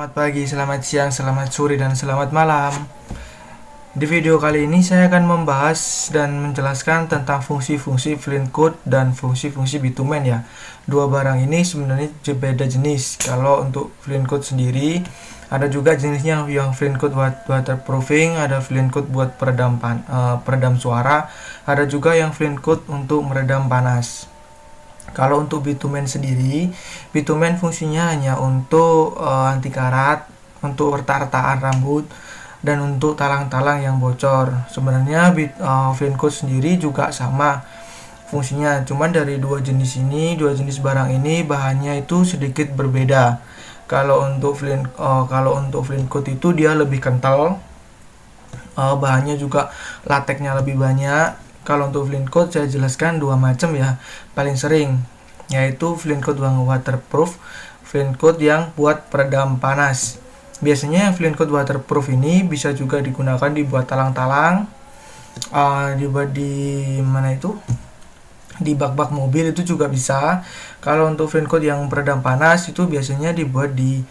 Selamat pagi, selamat siang, selamat sore, dan selamat malam. Di video kali ini saya akan membahas dan menjelaskan tentang fungsi-fungsi Flint Code dan fungsi-fungsi bitumen ya. Dua barang ini sebenarnya beda jenis. Kalau untuk Flint Code sendiri, ada juga jenisnya yang Flint Code buat waterproofing, ada Flint Code buat peredam suara, ada juga yang Flint Code untuk meredam panas. Kalau untuk bitumen sendiri, bitumen fungsinya hanya untuk anti karat, untuk retak-retakan rambut, dan untuk talang-talang yang bocor. Sebenarnya Flint Code sendiri juga sama fungsinya, cuman dari dua jenis barang ini bahannya itu sedikit berbeda. Kalau untuk Flint Code itu dia lebih kental, bahannya juga lateknya lebih banyak. Kalau untuk Flint Code saya jelaskan dua macam ya, paling sering, yaitu Flint Code yang waterproof, Flint Code yang buat peredam panas. Biasanya Flint Code waterproof ini bisa juga digunakan dibuat talang-talang, dibuat di mana itu, di bak-bak mobil itu juga bisa. Kalau untuk Flint Code yang peredam panas itu biasanya dibuat di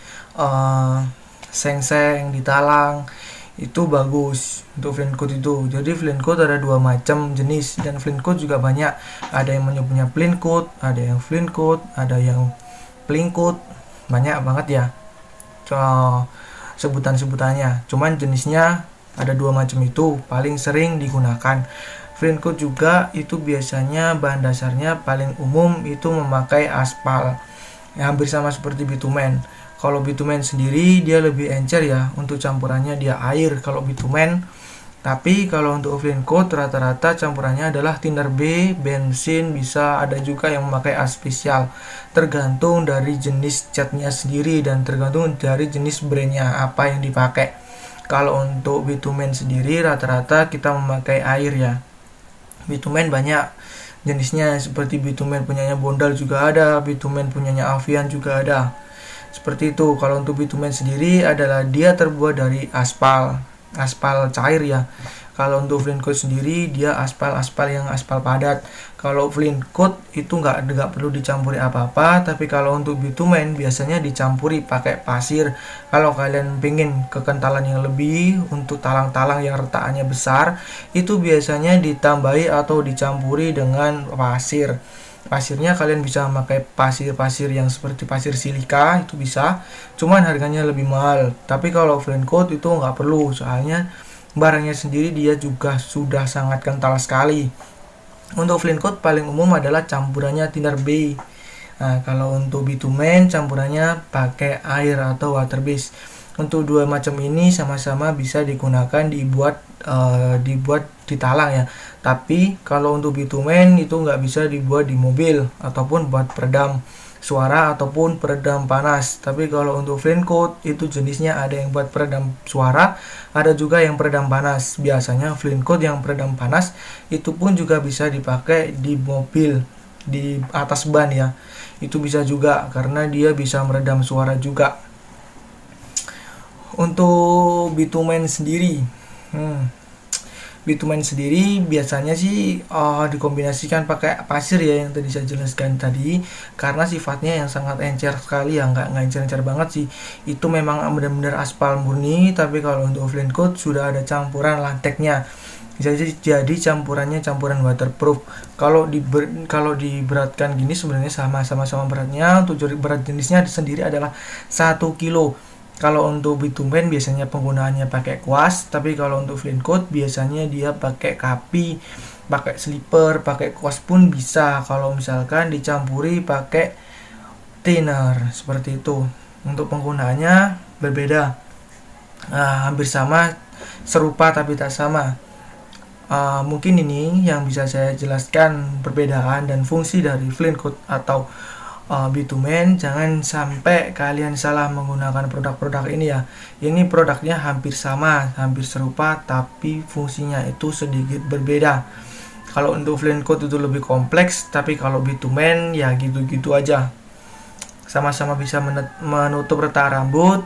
seng-seng, di talang, itu bagus untuk Flint Code itu. Jadi Flint Code ada dua macam jenis, dan Flint Code juga banyak. Ada yang menyebutnya Flint Code, ada yang Flint Code, ada yang Plink Code, banyak banget ya sebutan-sebutannya. Cuman jenisnya ada dua macam itu paling sering digunakan. Flint Code juga itu biasanya bahan dasarnya paling umum itu memakai aspal, ya, hampir sama seperti bitumen. Kalau bitumen sendiri dia lebih encer ya, untuk campurannya dia air kalau bitumen. Tapi kalau untuk Flint Code rata-rata campurannya adalah thinner B, bensin, bisa ada juga yang memakai aspesial. Tergantung dari jenis catnya sendiri dan tergantung dari jenis brandnya apa yang dipakai. Kalau untuk bitumen sendiri rata-rata kita memakai air ya. Bitumen banyak jenisnya, seperti bitumen punyanya Bondal juga ada, bitumen punyanya Avian juga ada. Seperti itu. Kalau untuk bitumen sendiri adalah dia terbuat dari aspal cair ya. Kalau untuk Flint Code sendiri dia aspal yang aspal padat. Kalau Flint Code itu nggak perlu dicampuri apa-apa, tapi kalau untuk bitumen biasanya dicampuri pakai pasir. Kalau kalian pengen kekentalan yang lebih untuk talang-talang yang retakannya besar, itu biasanya ditambahi atau dicampuri dengan pasir. Pasirnya kalian bisa memakai pasir yang seperti pasir silika, itu bisa, cuman harganya lebih mahal. Tapi kalau Flint Code itu nggak perlu, soalnya barangnya sendiri dia juga sudah sangat kental sekali. Untuk Flint Code paling umum adalah campurannya thinner B. Nah, kalau untuk bitumen campurannya pakai air atau water base. Untuk dua macam ini sama-sama bisa digunakan dibuat di talang ya. Tapi kalau untuk bitumen itu nggak bisa dibuat di mobil ataupun buat peredam suara ataupun peredam panas. Tapi kalau untuk Flint Code itu jenisnya ada yang buat peredam suara, ada juga yang peredam panas. Biasanya Flint Code yang peredam panas itu pun juga bisa dipakai di mobil, di atas ban ya. Itu bisa juga karena dia bisa meredam suara juga. Untuk bitumen sendiri, bitumen sendiri biasanya sih dikombinasikan pakai pasir ya, yang tadi saya jelaskan tadi, karena sifatnya yang sangat encer sekali ya, nggak encer-encer banget sih. Itu memang benar-benar aspal murni. Tapi kalau untuk Flint Code sudah ada campuran lateknya, jadi campurannya campuran waterproof. Kalau diberatkan gini sebenarnya sama-sama beratnya. Untuk berat jenisnya sendiri adalah 1 kilo. Kalau untuk bitumen biasanya penggunaannya pakai kuas, tapi kalau untuk Flint Code biasanya dia pakai kapi, pakai slipper, pakai kuas pun bisa. Kalau misalkan dicampuri pakai thinner seperti itu. Untuk penggunaannya berbeda, hampir sama, serupa tapi tak sama. Mungkin ini yang bisa saya jelaskan perbedaan dan fungsi dari Flint Code atau bitumen. Jangan sampai kalian salah menggunakan produk-produk ini ya. Ini produknya hampir sama, hampir serupa, tapi fungsinya itu sedikit berbeda. Kalau untuk Flint Code itu lebih kompleks, tapi kalau bitumen ya gitu-gitu aja. Sama-sama bisa menutup retak rambut.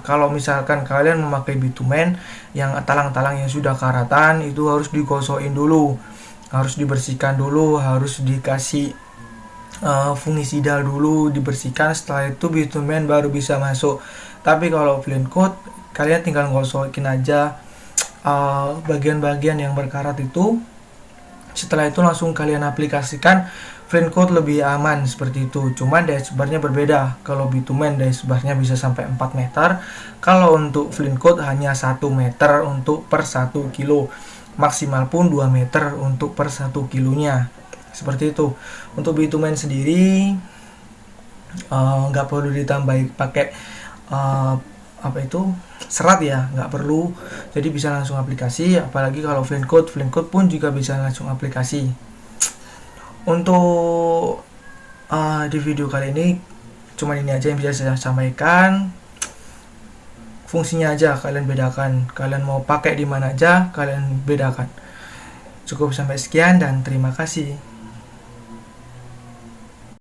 Kalau misalkan kalian memakai bitumen yang talang-talang yang sudah karatan, itu harus digosokin dulu, harus dibersihkan dulu, harus dikasih fungisida dulu, dibersihkan. Setelah itu bitumen baru bisa masuk. Tapi kalau Flint Code, kalian tinggal ngosokin aja bagian-bagian yang berkarat itu. Setelah itu langsung kalian aplikasikan. Flint Code lebih aman seperti itu, cuman dashbarnya berbeda. Kalau bitumen dashbarnya bisa sampai 4 meter, kalau untuk Flint Code hanya 1 meter untuk per 1 kilo, maksimal pun 2 meter untuk per 1 kilonya, seperti itu. Untuk bitumen sendiri nggak perlu ditambahi pakai serat ya, nggak perlu, jadi bisa langsung aplikasi. Apalagi kalau Flint Code pun juga bisa langsung aplikasi. Untuk di video kali ini cuman ini aja yang bisa saya sampaikan. Fungsinya aja kalian bedakan, kalian mau pakai di mana aja kalian bedakan. Cukup sampai sekian dan terima kasih.